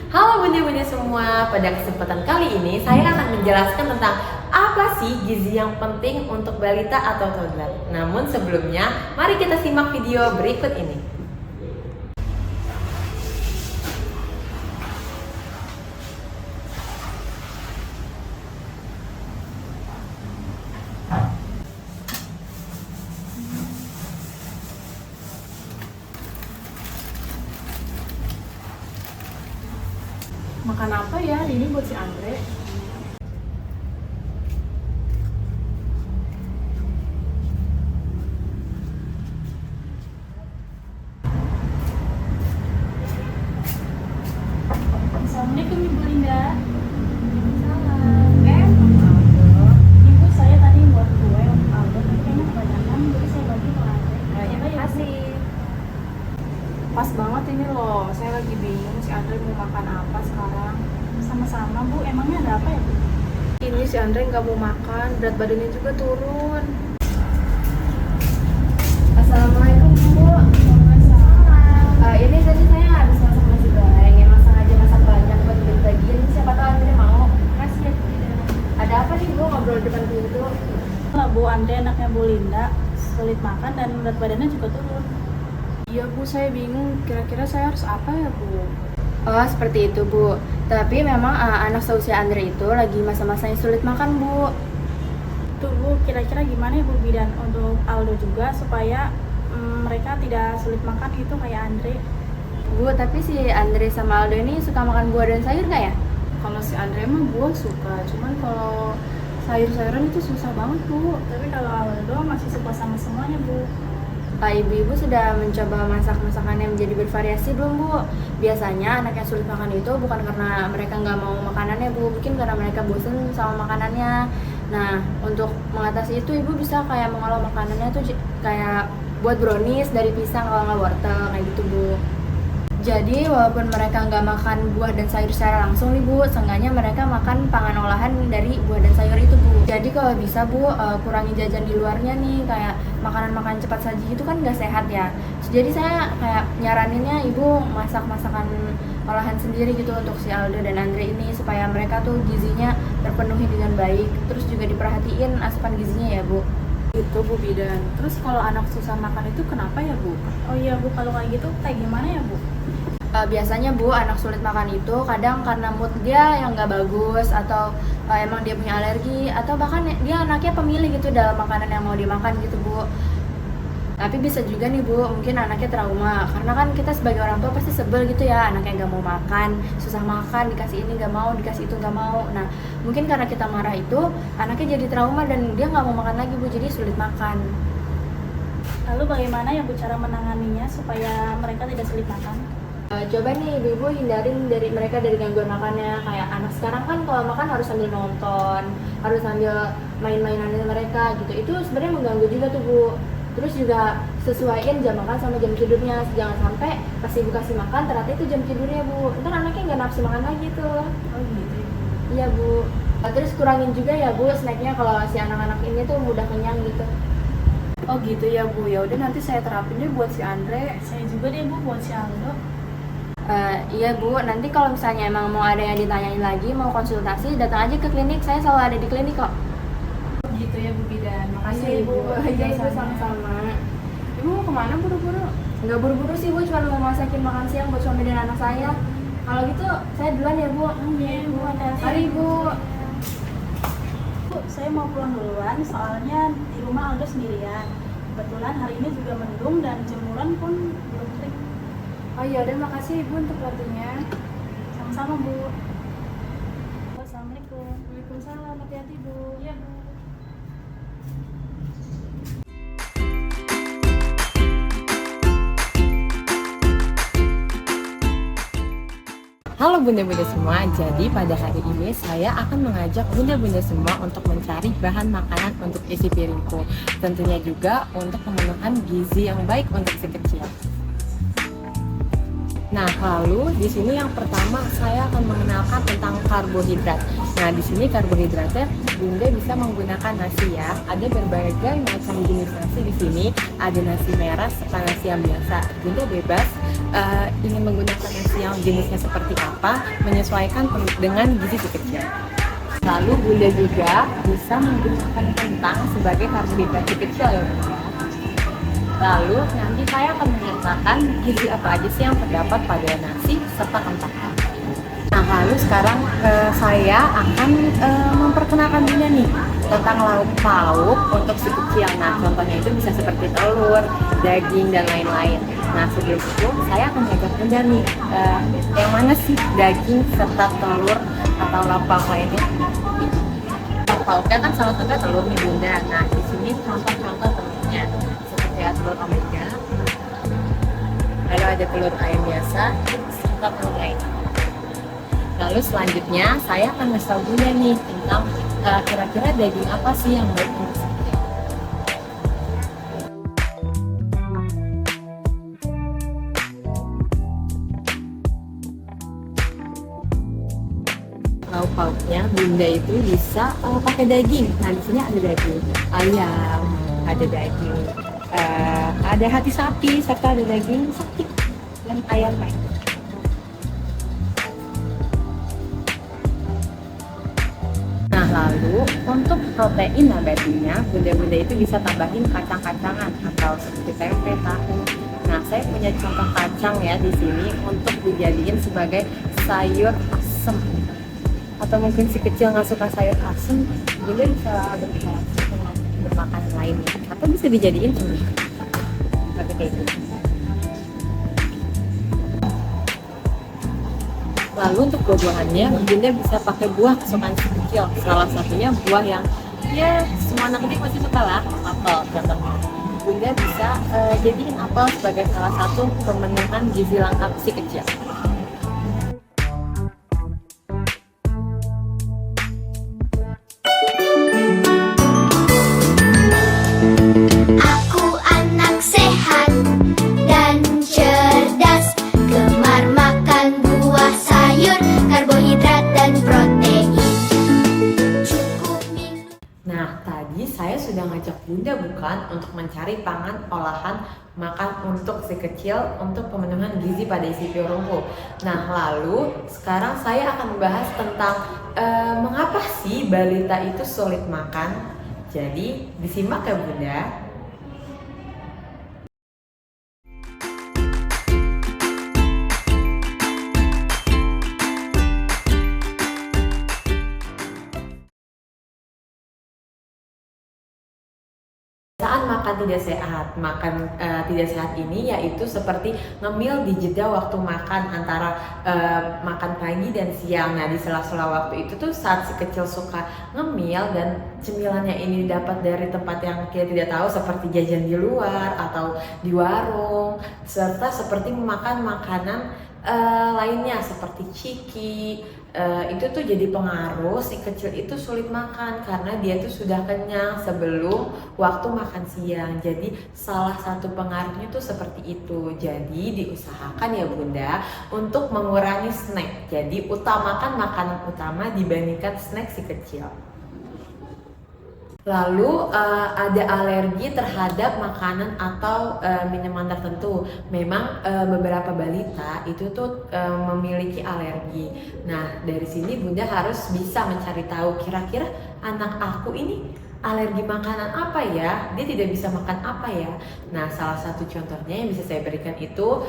Halo bunda-bunda semua, pada kesempatan kali ini saya akan menjelaskan tentang apa sih gizi yang penting untuk balita atau toddler. Namun sebelumnya, mari kita simak video berikut ini. Makan apa ya ini buat si Andre? Assalamualaikum Ibu Linda. Salam. Ibu saya tadi buat kue untuk Aldo, tapi kayaknya kebanyakan, jadi saya bagi ke Andre. Terima kasih. Pas banget ini loh, saya lagi bingung si Andre mau makan apa sekarang. Sama-sama Bu, emangnya ada apa ya Bu? Ini si Andre nggak mau makan, berat badannya juga turun. Assalamualaikum Bu. Ini tadi saya habis masak nasi goreng, emang sengaja masak banyak buat bagi-bagiin. Siapa tahu Andre mau. Kasih ya Bu Linda. Ada apa nih Bu ngobrol depan pintu? Lah Bu, Andre anaknya Bu Linda sulit makan dan berat badannya juga turun. Iya Bu, saya bingung. Kira-kira saya harus apa ya Bu? Oh seperti itu Bu. Tapi memang anak seusia Andre itu lagi masa-masanya sulit makan Bu. Tuh Bu, kira-kira gimana ya Bu bidan untuk Aldo juga supaya mereka tidak sulit makan gitu kayak Andre. Bu, tapi si Andre sama Aldo ini suka makan buah dan sayur nggak ya? Kalau si Andre mah buah suka, cuman kalau sayur-sayuran itu susah banget Bu. Tapi kalau Aldo masih suka sama semuanya Bu. Ibu-ibu sudah mencoba masak masakan yang menjadi bervariasi belum Bu? Biasanya anak yang sulit makan itu bukan karena mereka nggak mau makanannya Bu, mungkin karena mereka bosen sama makanannya. Nah, untuk mengatasi itu ibu bisa kayak mengolah makanannya tuh kayak buat brownies dari pisang kalau nggak wortel kayak gitu Bu. Jadi walaupun mereka nggak makan buah dan sayur secara langsung nih Bu, seenggaknya mereka makan pangan olahan dari buah dan sayur itu Bu. Jadi kalau bisa Bu, kurangi jajan di luarnya nih, kayak makanan-makanan cepat saji itu kan nggak sehat ya. Jadi saya kayak nyaraninnya ibu masak masakan olahan sendiri gitu untuk si Aldo dan Andre ini supaya mereka tuh gizinya terpenuhi dengan baik. Terus juga diperhatiin asupan gizinya ya Bu. Itu Bu bidan. Terus kalau anak susah makan itu kenapa ya Bu? Oh iya Bu, kalau kayak gitu kayak gimana ya Bu? Biasanya Bu, anak sulit makan itu kadang karena mood dia yang nggak bagus atau emang dia punya alergi atau bahkan dia anaknya pemilih gitu dalam makanan yang mau dimakan gitu Bu. Tapi bisa juga nih Bu, mungkin anaknya trauma karena kan kita sebagai orang tua pasti sebel gitu ya, anaknya nggak mau makan, susah makan, dikasih ini nggak mau, dikasih itu nggak mau. Nah mungkin karena kita marah itu anaknya jadi trauma dan dia nggak mau makan lagi Bu, jadi sulit makan. Lalu bagaimana ya Bu cara menanganinya supaya mereka tidak sulit makan? Coba nih ibu-ibu hindarin dari mereka dari gangguan makannya. Kayak anak sekarang kan kalau makan harus sambil nonton, harus sambil main-mainan mereka gitu. Itu sebenarnya mengganggu juga tuh Bu. Terus juga sesuaiin jam makan sama jam tidurnya. Jangan sampai pas ibu kasih makan ternyata itu jam tidurnya Bu. Ntar anaknya nggak nafsu makan lagi tuh. Oh gitu. Iya Bu. Terus kurangin juga ya Bu snacknya kalau si anak-anak ini tuh mudah kenyang gitu. Oh gitu ya Bu. Ya udah nanti saya terapin deh buat si Andre. Saya juga deh Bu buat si Aldo. Iya Bu, nanti kalau misalnya emang mau ada yang ditanyain lagi, mau konsultasi, datang aja ke klinik. Saya selalu ada di klinik kok. Gitu ya Bu bidan. Makasih Iya Ibu. Iya Ibu sama-sama. Ibu mau kemana buru-buru? Nggak buru-buru sih Bu, cuma mau masakin makan siang buat suami dan anak saya. Kalau gitu saya duluan ya Bu. Iya Bu, hati-hati. Mari Bu. Bu, saya mau pulang duluan soalnya di rumah Aldo sendirian. Kebetulan hari ini juga mendung dan jemuran pun belum kering. Oh iya, udah makasih Ibu untuk waktunya. Sama-sama Bu. Wassalamualaikum. Waalaikumsalam, hati-hati Bu. Iya Bu. Halo bunda-bunda semua, jadi pada hari ini saya akan mengajak bunda-bunda semua untuk mencari bahan makanan untuk isi piringku. Tentunya juga untuk memenuhi gizi yang baik untuk si kecil. Nah, lalu di sini yang pertama saya akan mengenalkan tentang karbohidrat. Nah, di sini karbohidratnya Bunda bisa menggunakan nasi ya. Ada berbagai macam jenis nasi di sini. Ada nasi merah serta nasi yang biasa. Bunda bebas ingin menggunakan nasi yang jenisnya seperti apa, menyesuaikan dengan gizi si kecil. Lalu Bunda juga bisa menggunakan kentang sebagai karbohidrat si kecil ya Bunda. Lalu nanti saya akan menyatakan gizi apa aja sih yang terdapat pada nasi serta kentang. Nah, lalu sekarang saya akan memperkenalkan Bunda nih tentang lauk pauk untuk si kecil. Nah, contohnya itu bisa seperti telur, daging, dan lain-lain. Nah, sebelum itu saya akan mengajak Bunda nih, yang mana sih daging serta telur atau lauk pauk lainnya? Lauk pauknya kan salah satunya telur nih Bunda. Nah, di sini contoh-contoh telurnya seperti telur omega, lalu ada telur ayam biasa, serta telur lain. Lalu selanjutnya saya akan ngasih tahu Bunda nih tentang kira-kira daging apa sih yang baik untuk si kecil. Lauk pauknya Bunda itu bisa pakai daging. Nah, di sini ada daging ayam, ada daging ada hati sapi, serta ada daging sapi dan ayam lain. Nah, lalu untuk protein nabatinya, Bunda-bunda itu bisa tambahin kacang-kacangan atau seperti tempe, tahu. Nah, saya punya contoh kacang ya di sini untuk dijadiin sebagai sayur asem. Atau mungkin si kecil nggak suka sayur asem, Bunda bisa bermakan lainnya. Atau bisa dijadiin cumi. Seperti kayak gitu. Lalu untuk buah-buahannya, Bunda bisa pakai buah kesukaan si kecil. Salah satunya buah yang ya semua anak kecil pasti suka lah, apel contohnya. Bunda bisa jadiin apel sebagai salah satu pemenuhan gizi lengkap si kecil. Aku anak sehat dan cerdas, gemar makan buah, sayur, karbohidrat dan protein. Cukup minum. Nah, tadi saya sudah ngajak Bunda bukan untuk mencari pangan olahan makan untuk si kecil untuk pemenuhan gizi pada isi piurungku. Nah, lalu sekarang saya akan membahas tentang mengapa sih balita itu sulit makan. Jadi, disimak ya Bunda. Kebiasaan makan tidak sehat ini yaitu seperti ngemil di jeda waktu makan antara makan pagi dan siang. Nah, di sela-sela waktu itu tuh saat si kecil suka ngemil dan cemilannya ini dapat dari tempat yang kita tidak tahu seperti jajan di luar atau di warung, serta seperti memakan makanan lainnya seperti ciki. Itu tuh jadi pengaruh si kecil itu sulit makan karena dia tuh sudah kenyang sebelum waktu makan siang. Jadi salah satu pengaruhnya tuh seperti itu. Jadi diusahakan ya Bunda untuk mengurangi snack. Jadi utamakan makanan utama dibandingkan snack si kecil. Lalu ada alergi terhadap makanan atau minuman tertentu. Memang beberapa balita itu tuh memiliki alergi. Nah, dari sini Bunda harus bisa mencari tahu kira-kira anak aku ini alergi makanan apa ya? Dia tidak bisa makan apa ya? Nah, salah satu contohnya yang bisa saya berikan itu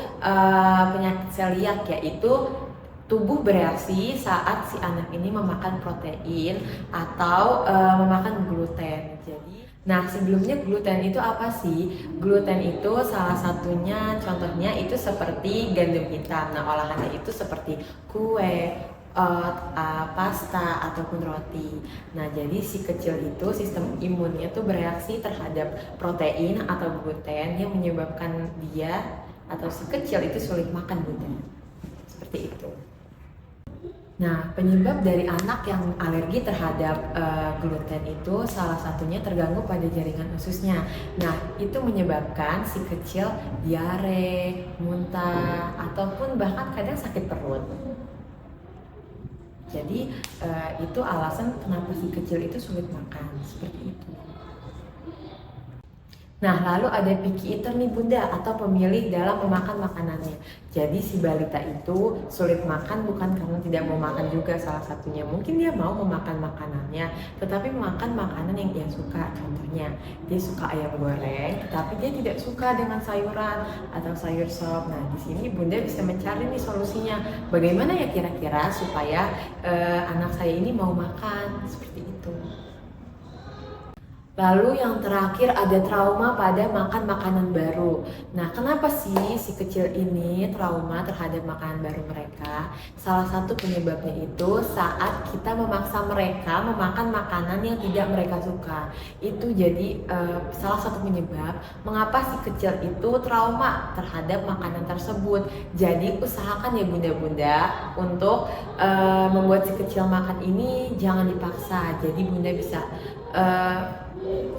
penyakit celiak, yaitu tubuh bereaksi saat si anak ini memakan protein atau memakan gluten. Jadi, nah sebelumnya gluten itu apa sih? Gluten itu salah satunya contohnya itu seperti gandum hitam. Nah, olahannya itu seperti kue, pasta ataupun roti. Nah, jadi si kecil itu sistem imunnya tuh bereaksi terhadap protein atau gluten yang menyebabkan dia atau si kecil itu sulit makan gluten. Seperti itu. Nah, penyebab dari anak yang alergi terhadap gluten itu salah satunya terganggu pada jaringan ususnya. Nah, itu menyebabkan si kecil diare, muntah, ataupun bahkan kadang sakit perut. Jadi, itu alasan kenapa si kecil itu sulit makan, seperti itu. Nah, lalu ada picky eater nih Bunda, atau pemilih dalam memakan makanannya. Jadi si balita itu sulit makan bukan karena tidak mau makan juga salah satunya. Mungkin dia mau memakan makanannya, tetapi makan makanan yang ia suka. Contohnya, dia suka ayam goreng, tetapi dia tidak suka dengan sayuran atau sayur sop. Nah, di sini Bunda bisa mencari nih solusinya. Bagaimana ya kira-kira supaya anak saya ini mau makan seperti itu. Lalu yang terakhir ada trauma pada makan makanan baru. Nah, kenapa sih si kecil ini trauma terhadap makanan baru mereka? Salah satu penyebabnya itu saat kita memaksa mereka memakan makanan yang tidak mereka suka. Itu jadi salah satu penyebab mengapa si kecil itu trauma terhadap makanan tersebut. Jadi usahakan ya bunda-bunda untuk membuat si kecil makan ini jangan dipaksa. Jadi bunda bisa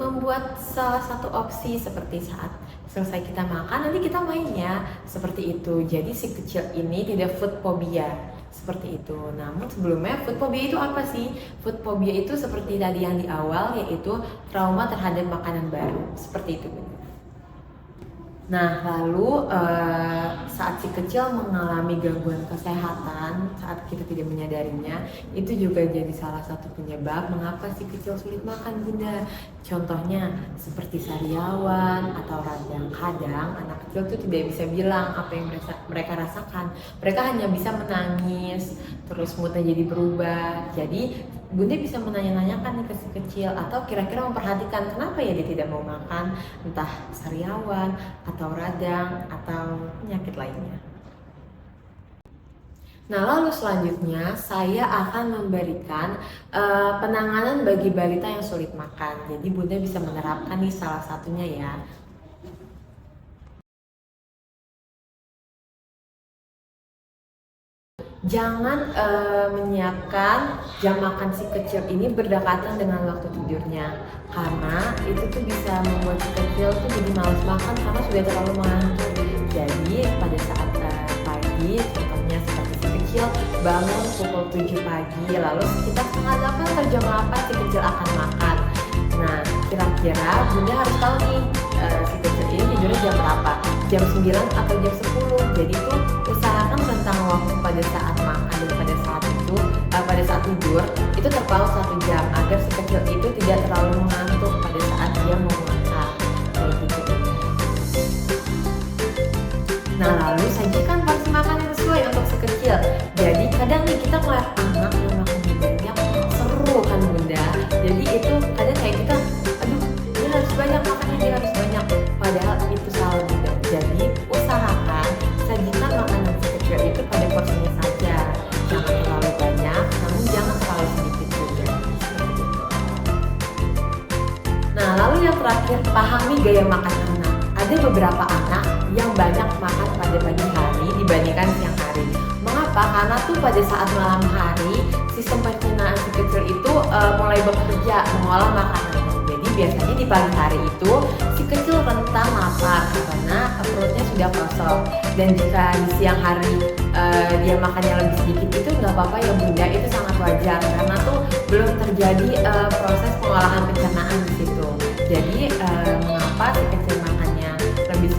membuat salah satu opsi seperti saat selesai kita makan nanti kita mainnya seperti itu. Jadi si kecil ini tidak food phobia seperti itu. Namun sebelumnya food phobia itu apa sih? Food phobia itu seperti tadi yang di awal, yaitu trauma terhadap makanan baru seperti itu. Nah, lalu saat si kecil mengalami gangguan kesehatan, saat kita tidak menyadarinya, itu juga jadi salah satu penyebab mengapa si kecil sulit makan bunda. Contohnya seperti sariawan atau radang. Kadang anak kecil tuh tidak bisa bilang apa yang mereka rasakan. Mereka hanya bisa menangis, terus moodnya jadi berubah. Jadi bunda bisa menanya-nanyakan nih ke si kecil atau kira-kira memperhatikan kenapa ya dia tidak mau makan, entah sariawan atau radang atau penyakit lainnya. Nah, lalu selanjutnya saya akan memberikan penanganan bagi balita yang sulit makan. Jadi bunda bisa menerapkan nih salah satunya ya. Jangan menyiapkan jam makan si kecil ini berdekatan dengan waktu tidurnya, karena itu tuh bisa membuat si kecil tuh jadi malas makan karena sudah terlalu mengantuk. Jadi pada saat pagi, contohnya seperti si kecil bangun pukul 7 pagi, lalu sekitar setengah 8 atau jam 8 si kecil akan makan. Nah, kira-kira bunda harus tahu nih si kecil ini tidurnya jam berapa? Jam 9 atau jam 10. Jadi tuh usahakan tentang waktu pada saat makan dan pada saat itu pada saat tidur itu terpaut 1 jam agar si kecil itu tidak terlalu mengantuk pada saat dia mau makan. Kayak gitu. Nah, lalu sajikan porsi makan yang sesuai untuk si kecil. Jadi kadang nih kita melihat anak yang makan banyak seru kan bunda. Jadi itu kadang kayak kita, aduh dia harus banyak makannya, dia harus banyak. Padahal itu salah bunda. Jadi usahakan sajikan makanan si kecil itu pada porsinya saja. Jangan terlalu banyak, namun jangan terlalu sedikit juga. Nah, lalu yang terakhir, pahami gaya makan anak. Ada beberapa anak yang banyak makan pada pagi hari dibandingkan siang hari. Mengapa? Karena tuh pada saat malam hari sistem pencernaan si kecil itu mulai bekerja mengolah makanannya. Jadi biasanya di pagi hari itu si kecil rentan lapar karena perutnya sudah kosong. Dan jika di siang hari dia makannya lebih sedikit itu nggak apa-apa ya bunda, itu sangat wajar karena tuh belum terjadi proses pengolahan pencernaan di situ. Jadi mengapa si kecil makannya lebih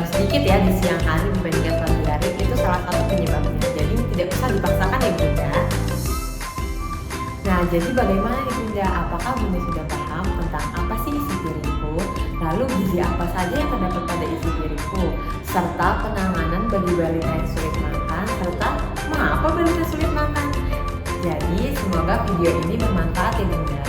sedikit ya di siang hari dibandingkan pagi hari, itu salah satu penyebabnya. Jadi tidak usah dipaksakan ya bunda. Nah, jadi bagaimana nih bunda? Apakah bunda sudah paham tentang apa sih isi piringku? Lalu gizi apa saja yang terdapat pada isi piringku? Serta penanganan bagi balita yang sulit makan, serta mengapa balita sulit makan? Jadi semoga video ini bermanfaat ya bunda.